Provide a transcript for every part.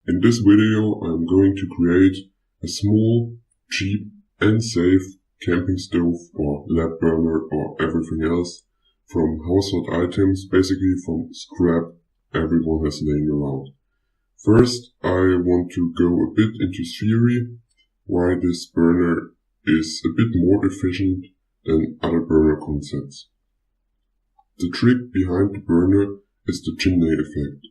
In this video I'm going to create a small, cheap and safe camping stove or lab burner or everything else from household items, basically from scrap everyone has laying around. First, I want to go a bit into theory why this burner is a bit more efficient than other burner concepts. The trick behind the burner is the chimney effect.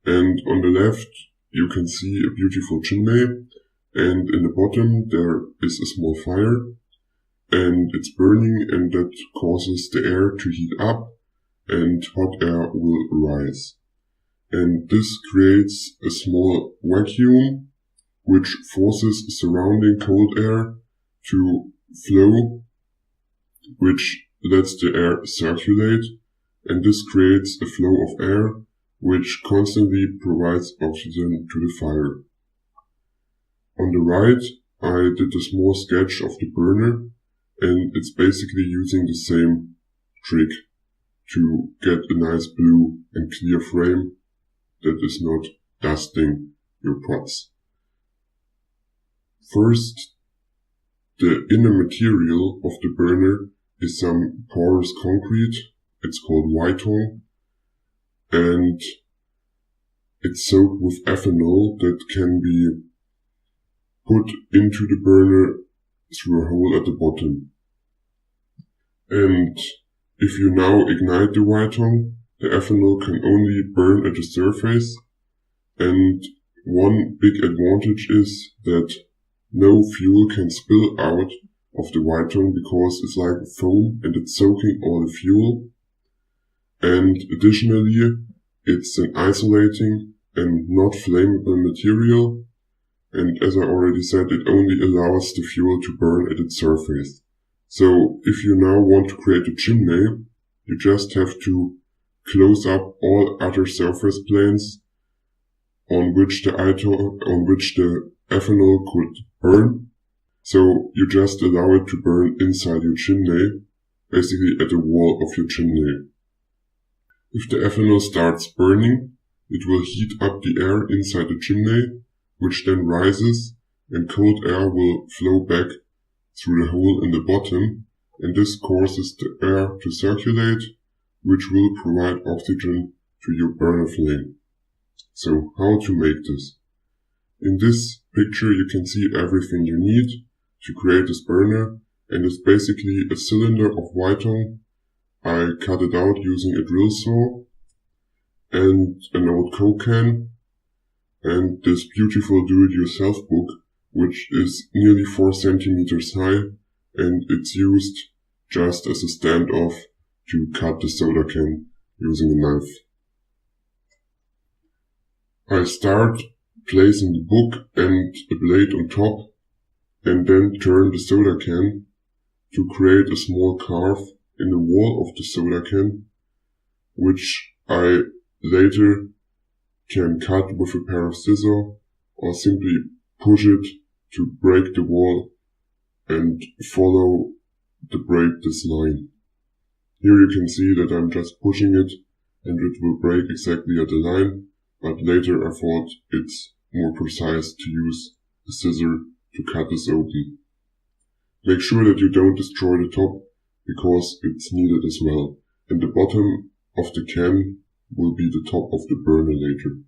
And on the left you can see a beautiful chimney, and in the bottom there is a small fire and it's burning, and that causes the air to heat up and hot air will rise. And this creates a small vacuum which forces surrounding cold air to flow, which lets the air circulate, and this creates a flow of air which constantly provides oxygen to the fire. On the right I did a small sketch of the burner, and it's basically using the same trick to get a nice blue and clear frame that is not dusting your pots. First, the inner material of the burner is some porous concrete. It's called Whitong, and it's soaked with ethanol that can be put into the burner through a hole at the bottom. And if you now ignite the Whitong, the ethanol can only burn at the surface, and one big advantage is that no fuel can spill out of the Whitong because it's like foam and it's soaking all the fuel. And additionally, it's an isolating and not flammable material, and as I already said, it only allows the fuel to burn at its surface. So if you now want to create a chimney, you just have to close up all other surface planes on which the ethanol could burn. So you just allow it to burn inside your chimney, basically at the wall of your chimney. If the ethanol starts burning, it will heat up the air inside the chimney, which then rises, and cold air will flow back through the hole in the bottom, and this causes the air to circulate, which will provide oxygen to your burner flame. So how to make this? In this picture you can see everything you need to create this burner, and it's basically a cylinder of Whitong. I cut it out using a drill saw, and an old Coke can, and this beautiful do-it-yourself book, which is nearly 4 centimeters high, and it's used just as a standoff to cut the soda can using a knife. I start placing the book and a blade on top, and then turn the soda can to create a small carve in the wall of the soda can, which I later can cut with a pair of scissors or simply push it to break the wall and follow this line. Here you can see that I'm just pushing it and it will break exactly at the line, but later I thought it's more precise to use a scissor to cut this open. Make sure that you don't destroy the top because it's needed as well, and the bottom of the can will be the top of the burner later.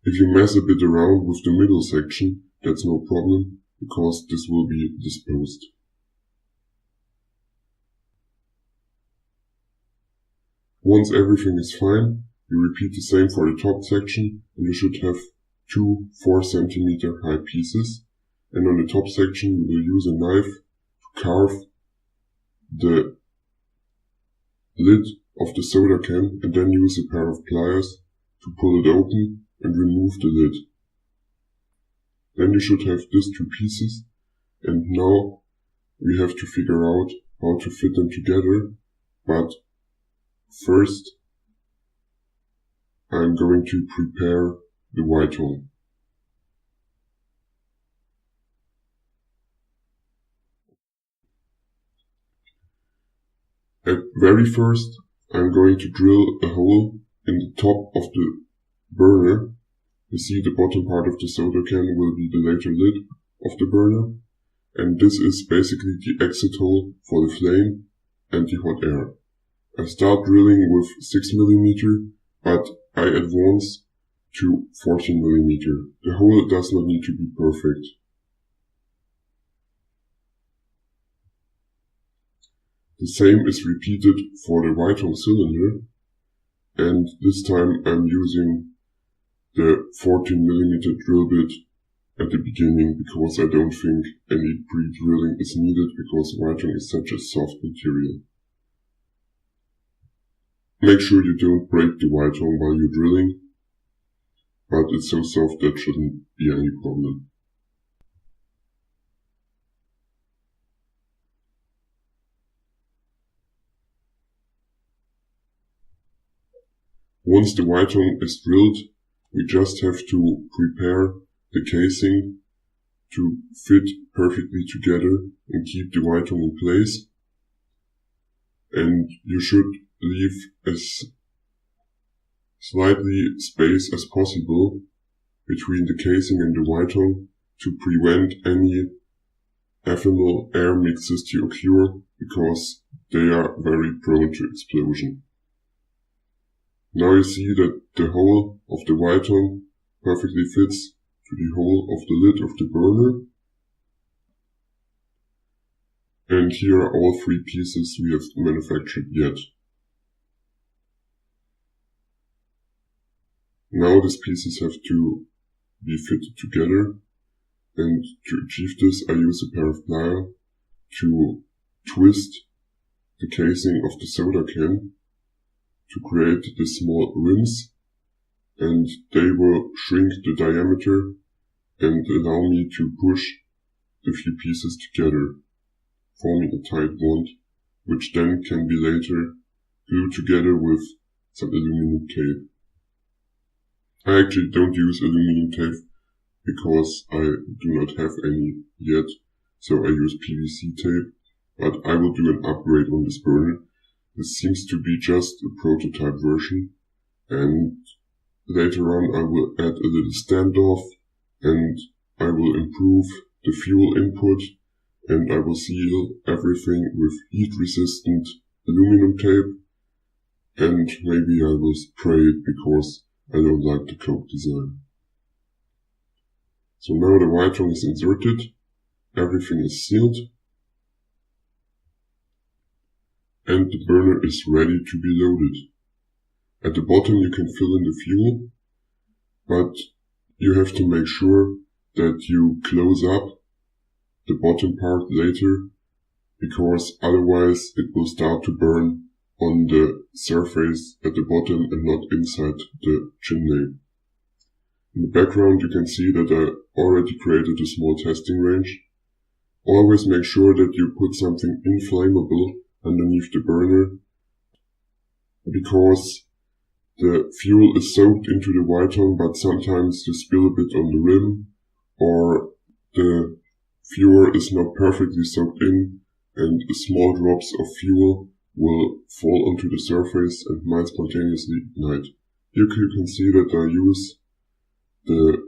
If you mess a bit around with the middle section, that's no problem, because this will be disposed. Once everything is fine, you repeat the same for the top section, and you should have 2 4 centimeter high pieces, and on the top section you will use a knife to carve the lid of the soda can, and then use a pair of pliers to pull it open and remove the lid. Then you should have these 2 pieces, and now we have to figure out how to fit them together, but first I'm going to prepare the Whitong. At very first I'm going to drill a hole in the top of the burner, you see the bottom part of the soda can will be the later lid of the burner, and this is basically the exit hole for the flame and the hot air. I start drilling with 6mm, but I advance to 14mm. The hole does not need to be perfect. The same is repeated for the Whitehall cylinder, and this time I'm using the 14mm drill bit at the beginning because I don't think any pre-drilling is needed because Whitehall is such a soft material. Make sure you don't break the Whitehall while you're drilling, but it's so soft that shouldn't be any problem. Once the Whitehall is drilled, we just have to prepare the casing to fit perfectly together and keep the Whitehall in place. And you should leave as slightly space as possible between the casing and the Whitehall to prevent any ethanol air mixes to occur because they are very prone to explosion. Now you see that the hole of the Whitehall perfectly fits to the hole of the lid of the burner. And here are all three pieces we have manufactured yet. Now these pieces have to be fitted together, and to achieve this I use a pair of pliers to twist the casing of the soda can to create the small rims, and they will shrink the diameter and allow me to push the few pieces together, forming a tight bond, which then can be later glued together with some aluminum tape. I actually don't use aluminum tape because I do not have any yet, so I use PVC tape, but I will do an upgrade on this burner. This seems to be just a prototype version, and later on I will add a little standoff, and I will improve the fuel input, and I will seal everything with heat resistant aluminum tape, and maybe I will spray it because I don't like the coke design. So now the Whitehall is inserted, everything is sealed, and the burner is ready to be loaded. At the bottom you can fill in the fuel, but you have to make sure that you close up the bottom part later, because otherwise it will start to burn on the surface at the bottom and not inside the chimney. In the background you can see that I already created a small testing range. Always make sure that you put something inflammable underneath the burner, because the fuel is soaked into the Whitehall, but sometimes you spill a bit on the rim, or the fuel is not perfectly soaked in, and small drops of fuel will fall onto the surface and might spontaneously ignite. Here you can see that I use the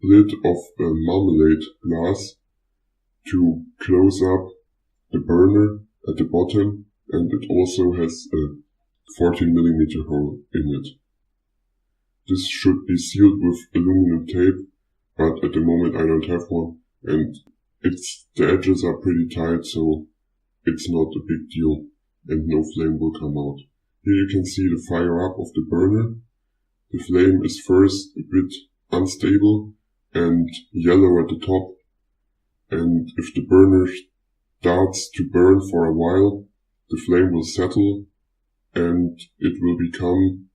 lid of a marmalade glass to close up the burner at the bottom, and it also has a 14mm hole in it. This should be sealed with aluminum tape, but at the moment I don't have one, and the edges are pretty tight, so it's not a big deal and no flame will come out. Here you can see the fire up of the burner. The flame is first a bit unstable and yellow at the top, and if the burner starts to burn for a while, the flame will settle and it will become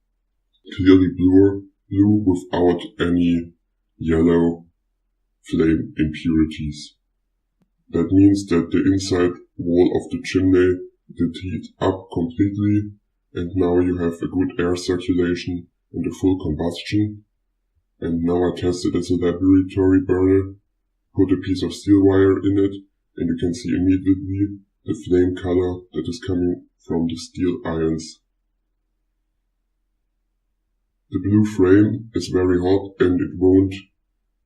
clearly blue without any yellow flame impurities. That means that the inside wall of the chimney did heat up completely, and now you have a good air circulation and a full combustion. And now I test it as a laboratory burner, put a piece of steel wire in it, and you can see immediately the flame color that is coming from the steel irons. The blue frame is very hot and it won't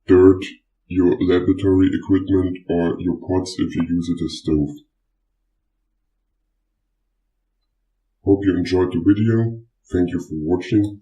dirt your laboratory equipment or your pots if you use it as stove. Hope you enjoyed the video. Thank you for watching.